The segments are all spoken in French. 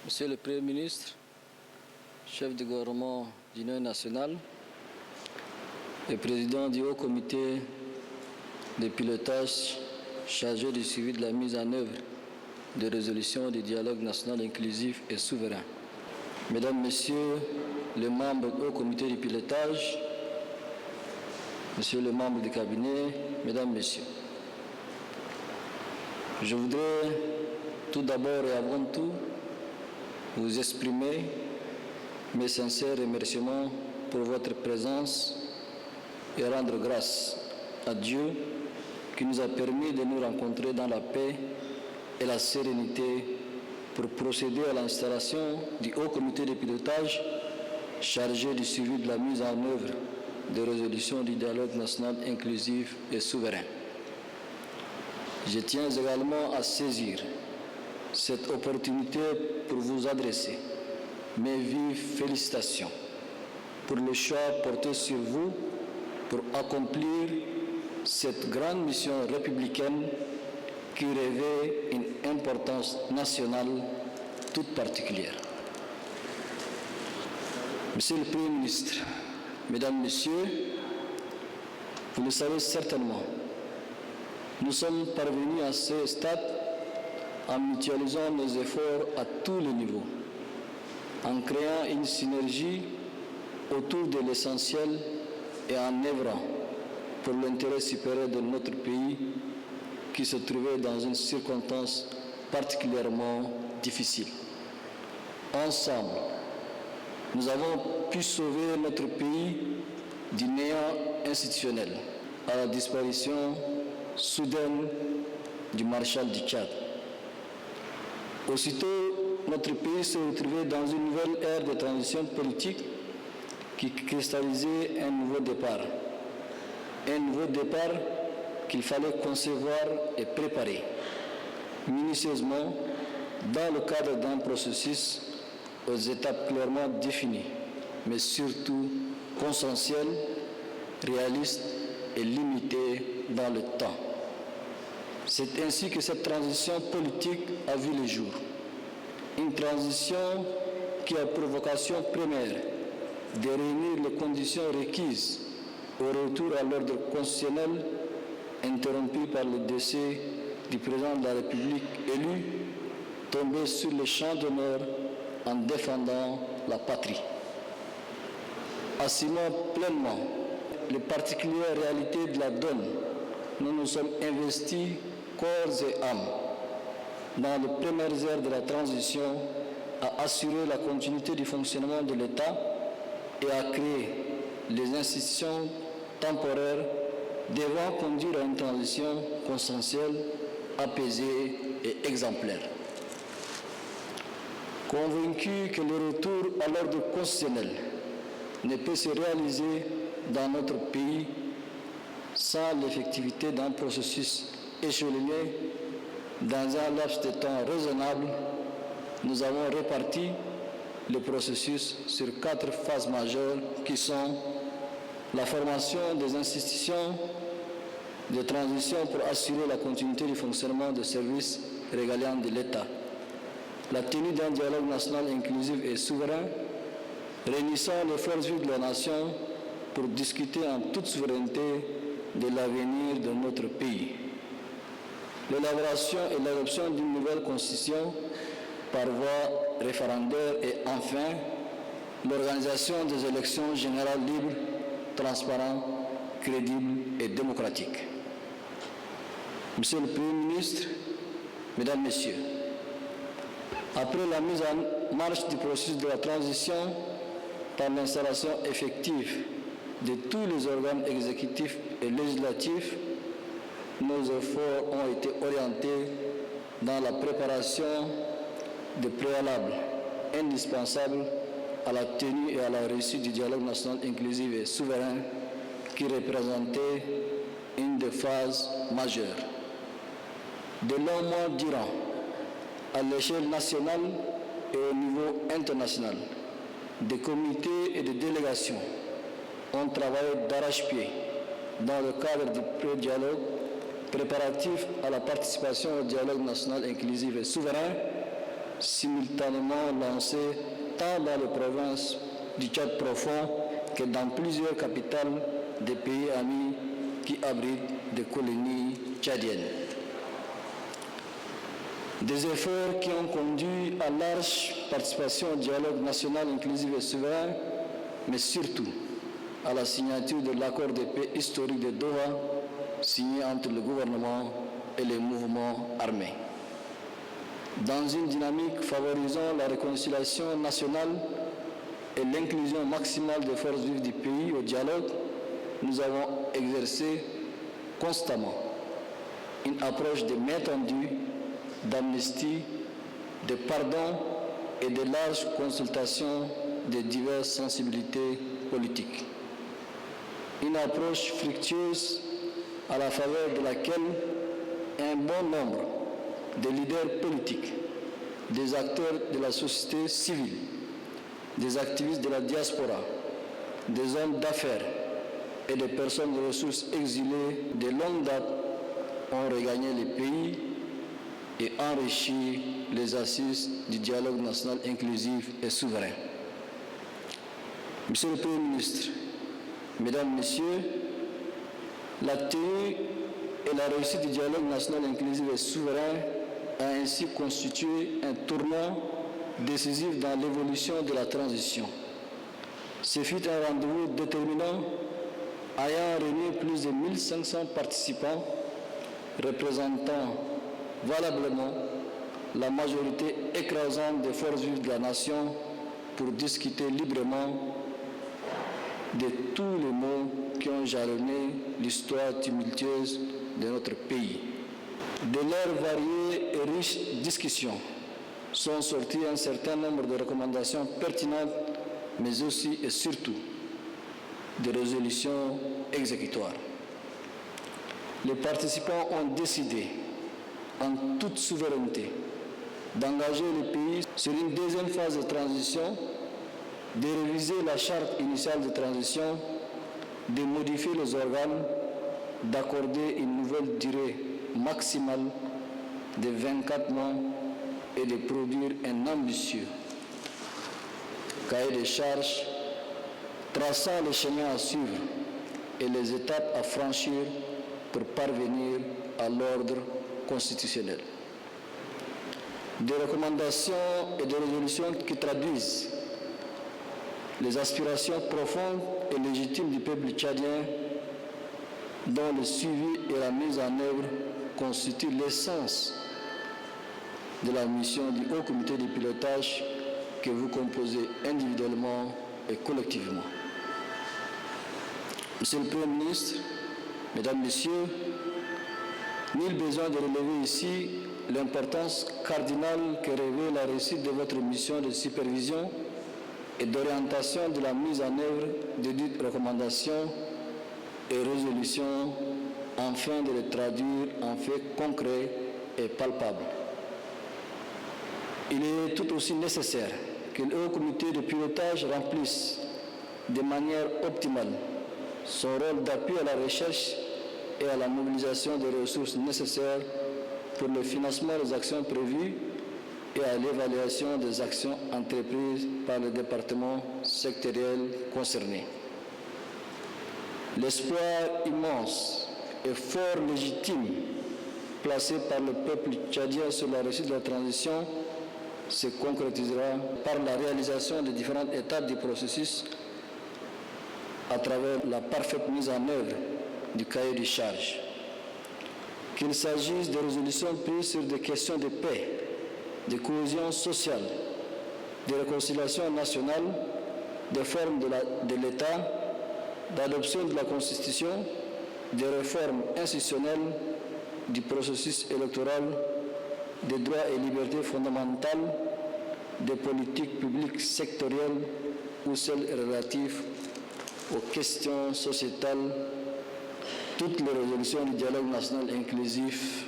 Monsieur le Premier ministre, chef du gouvernement d'Union nationale et président du Haut Comité de pilotage chargé du suivi de la mise en œuvre des résolutions du dialogue national inclusif et souverain. Mesdames, Messieurs les membres du Haut Comité de pilotage, Monsieur le membre du cabinet, Mesdames, Messieurs, je voudrais tout d'abord et avant tout vous exprimer mes sincères remerciements pour votre présence et rendre grâce à Dieu qui nous a permis de nous rencontrer dans la paix et la sérénité pour procéder à l'installation du Haut Comité de pilotage chargé du suivi de la mise en œuvre des résolutions du dialogue national inclusif et souverain. Je tiens également à saisir cette opportunité pour vous adresser mes vives félicitations pour le choix porté sur vous pour accomplir cette grande mission républicaine qui revêt une importance nationale toute particulière. Monsieur le Premier ministre, Mesdames, Messieurs, vous le savez certainement, nous sommes parvenus à ce stade en mutualisant nos efforts à tous les niveaux, en créant une synergie autour de l'essentiel et en œuvrant pour l'intérêt supérieur de notre pays qui se trouvait dans une circonstance particulièrement difficile. Ensemble, nous avons pu sauver notre pays du néant institutionnel à la disparition soudaine du maréchal du Tchad. Aussitôt, notre pays se retrouvait dans une nouvelle ère de transition politique qui cristallisait un nouveau départ. Un nouveau départ qu'il fallait concevoir et préparer minutieusement dans le cadre d'un processus aux étapes clairement définies, mais surtout consensuel, réaliste et limité dans le temps. C'est ainsi que cette transition politique a vu le jour. Une transition qui a pour vocation première de réunir les conditions requises au retour à l'ordre constitutionnel interrompu par le décès du président de la République élu, tombé sur le champ d'honneur en défendant la patrie. Assumant pleinement les particulières réalités de la donne, nous nous sommes investis corps et âme dans les premières heures de la transition à assurer la continuité du fonctionnement de l'État et à créer les institutions temporaires devant conduire à une transition consensuelle, apaisée et exemplaire. Convaincu que le retour à l'ordre constitutionnel ne peut se réaliser dans notre pays sans l'effectivité d'un processus échelonné dans un laps de temps raisonnable, nous avons réparti le processus sur 4 phases majeures qui sont la formation des institutions de transition pour assurer la continuité du fonctionnement des services régaliens de l'État, la tenue d'un dialogue national inclusif et souverain, réunissant les forces vives de la nation pour discuter en toute souveraineté de l'avenir de notre pays, l'élaboration et l'adoption d'une nouvelle constitution par voie référendaire et enfin l'organisation des élections générales libres, transparentes, crédibles et démocratiques. Monsieur le Premier ministre, Mesdames, Messieurs, après la mise en marche du processus de la transition par l'installation effective de tous les organes exécutifs et législatifs, nos efforts ont été orientés dans la préparation des préalables indispensables à la tenue et à la réussite du dialogue national inclusif et souverain qui représentait une des phases majeures. De longs mois durant, à l'échelle nationale et au niveau international, des comités et des délégations ont travaillé d'arrache-pied dans le cadre du pré-dialogue préparatif à la participation au dialogue national inclusif et souverain simultanément lancés tant dans les provinces du Tchad profond que dans plusieurs capitales des pays amis qui abritent des colonies tchadiennes. Des efforts qui ont conduit à large participation au dialogue national inclusif et souverain, mais surtout à la signature de l'accord de paix historique de Doha, signé entre le gouvernement et les mouvements armés. Dans une dynamique favorisant la réconciliation nationale et l'inclusion maximale des forces vives du pays au dialogue, nous avons exercé constamment une approche de main tendue, d'amnistie, de pardon et de larges consultations de diverses sensibilités politiques. Une approche fructueuse à la faveur de laquelle un bon nombre de leaders politiques, des acteurs de la société civile, des activistes de la diaspora, des hommes d'affaires et des personnes de ressources exilées de longue date ont regagné le pays et enrichi les assises du dialogue national inclusif et souverain. Monsieur le Premier ministre, Mesdames, Messieurs, la tenue et la réussite du dialogue national inclusif et souverain a ainsi constitué un tournant décisif dans l'évolution de la transition. Ce fut un rendez-vous déterminant ayant réuni plus de 1500 participants représentant valablement la majorité écrasante des forces vives de la nation pour discuter librement de tous les maux qui ont jalonné l'histoire tumultueuse de notre pays. De leurs variées et riches discussions sont sorties un certain nombre de recommandations pertinentes, mais aussi et surtout des résolutions exécutoires. Les participants ont décidé, en toute souveraineté, d'engager le pays sur une deuxième phase de transition, de réviser la charte initiale de transition, de modifier les organes, d'accorder une nouvelle durée maximale de 24 mois et de produire un ambitieux cahier de charges traçant les chemins à suivre et les étapes à franchir pour parvenir à l'ordre constitutionnel. Des recommandations et des résolutions qui traduisent les aspirations profondes et légitimes du peuple tchadien, dont le suivi et la mise en œuvre constituent l'essence de la mission du Haut Comité de pilotage que vous composez individuellement et collectivement. Monsieur le Premier ministre, Mesdames, Messieurs, nul besoin de relever ici l'importance cardinale que revêt la réussite de votre mission de supervision et d'orientation de la mise en œuvre de dites recommandations et résolutions, afin de les traduire en faits concrets et palpables. Il est tout aussi nécessaire que le Haut Comité de pilotage remplisse de manière optimale son rôle d'appui à la recherche et à la mobilisation des ressources nécessaires pour le financement des actions prévues et à l'évaluation des actions entreprises par les départements sectoriels concernés. L'espoir immense et fort légitime placé par le peuple tchadien sur la réussite de la transition se concrétisera par la réalisation des différentes étapes du processus à travers la parfaite mise en œuvre du cahier de charges. Qu'il s'agisse de résolutions prises sur des questions de paix, de cohésion sociale, de réconciliation nationale, de forme de l'État, d'adoption de la Constitution, des réformes institutionnelles, du processus électoral, des droits et libertés fondamentales, des politiques publiques sectorielles ou celles relatives aux questions sociétales, toutes les résolutions du dialogue national inclusif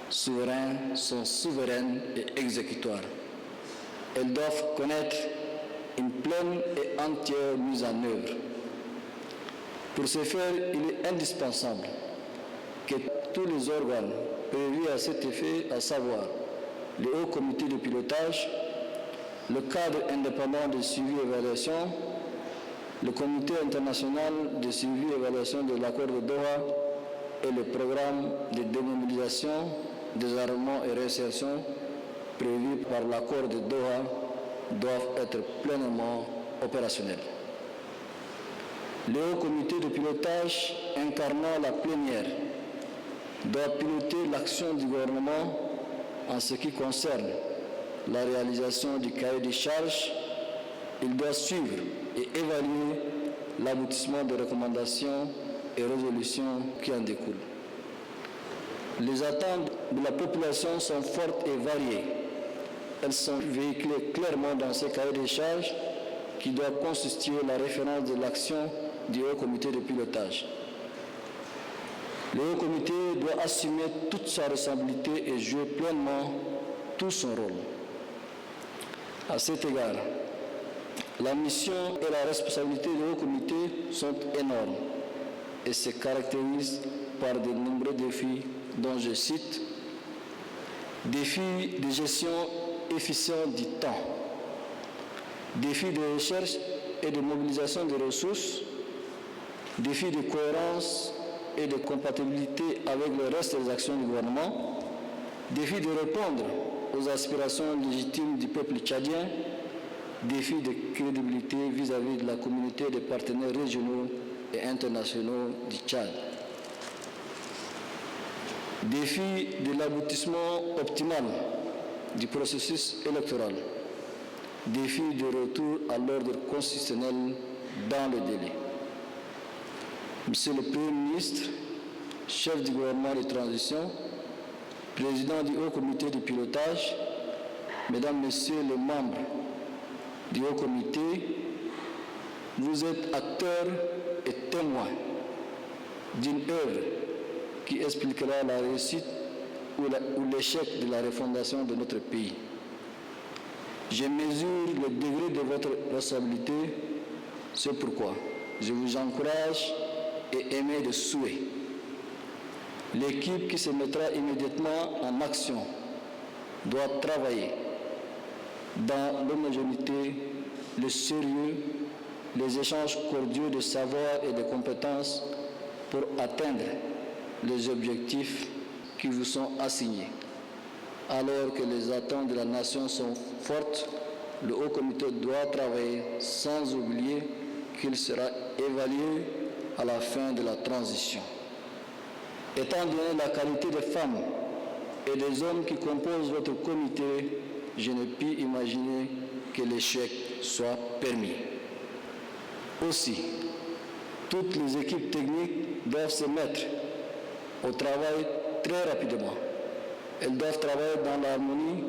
souverain sont souveraines et exécutoires. Elles doivent connaître une pleine et entière mise en œuvre. Pour ce faire, il est indispensable que tous les organes prévus à cet effet, à savoir le Haut Comité de pilotage, le cadre indépendant de suivi et évaluation, le Comité international de suivi et évaluation de l'accord de Doha et le programme de démobilisation, désarmement et réinsertion prévu par l'accord de Doha doivent être pleinement opérationnels. Le Haut Comité de pilotage incarnant la plénière doit piloter l'action du gouvernement en ce qui concerne la réalisation du cahier des charges. Il doit suivre et évaluer l'aboutissement des recommandations et résolutions qui en découlent. Les attentes de la population sont fortes et variées. Elles sont véhiculées clairement dans ce cahier des charges qui doit constituer la référence de l'action du Haut Comité de pilotage. Le Haut Comité doit assumer toute sa responsabilité et jouer pleinement tout son rôle. À cet égard, la mission et la responsabilité du Haut Comité sont énormes et se caractérisent par de nombreux défis dont je cite défis de gestion efficiente du temps, défis de recherche et de mobilisation des ressources, défis de cohérence et de compatibilité avec le reste des actions du gouvernement, défis de répondre aux aspirations légitimes du peuple tchadien, défis de crédibilité vis-à-vis de la communauté des partenaires régionaux et internationaux du Tchad. Défi de l'aboutissement optimal du processus électoral. Défi de retour à l'ordre constitutionnel dans le délai. Monsieur le Premier ministre, chef du gouvernement de transition, président du Haut Comité de pilotage, Mesdames, Messieurs les membres du Haut Comité, vous êtes acteurs et témoins d'une œuvre qui expliquera la réussite ou l'échec de la refondation de notre pays. Je mesure le degré de votre responsabilité, c'est pourquoi je vous encourage et émets de souhait. L'équipe qui se mettra immédiatement en action doit travailler dans l'homogénéité, le sérieux, les échanges cordiaux de savoir et de compétences pour atteindre les objectifs qui vous sont assignés. Alors que les attentes de la nation sont fortes, le Haut Comité doit travailler sans oublier qu'il sera évalué à la fin de la transition. Étant donné la qualité des femmes et des hommes qui composent votre comité, je ne puis imaginer que l'échec soit permis. Aussi, toutes les équipes techniques doivent se mettre au travail très rapidement. Elles doivent travailler dans l'harmonie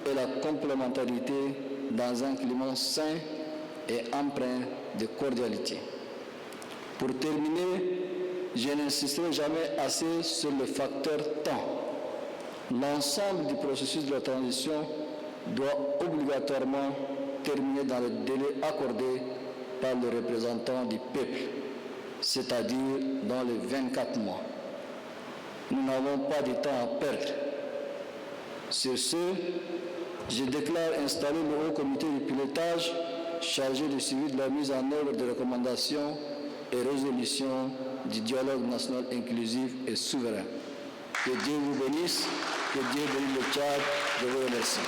et la complémentarité dans un climat sain et empreint de cordialité. Pour terminer, je n'insisterai jamais assez sur le facteur temps. L'ensemble du processus de la transition doit obligatoirement terminer dans le délai accordé par le représentant du peuple, c'est-à-dire dans les 24 mois. Nous n'avons pas de temps à perdre. Sur ce, je déclare installer le Haut Comité de pilotage chargé du suivi de la mise en œuvre des recommandations et résolutions du dialogue national inclusif et souverain. Que Dieu vous bénisse, que Dieu bénisse le Tchad. Je vous remercie.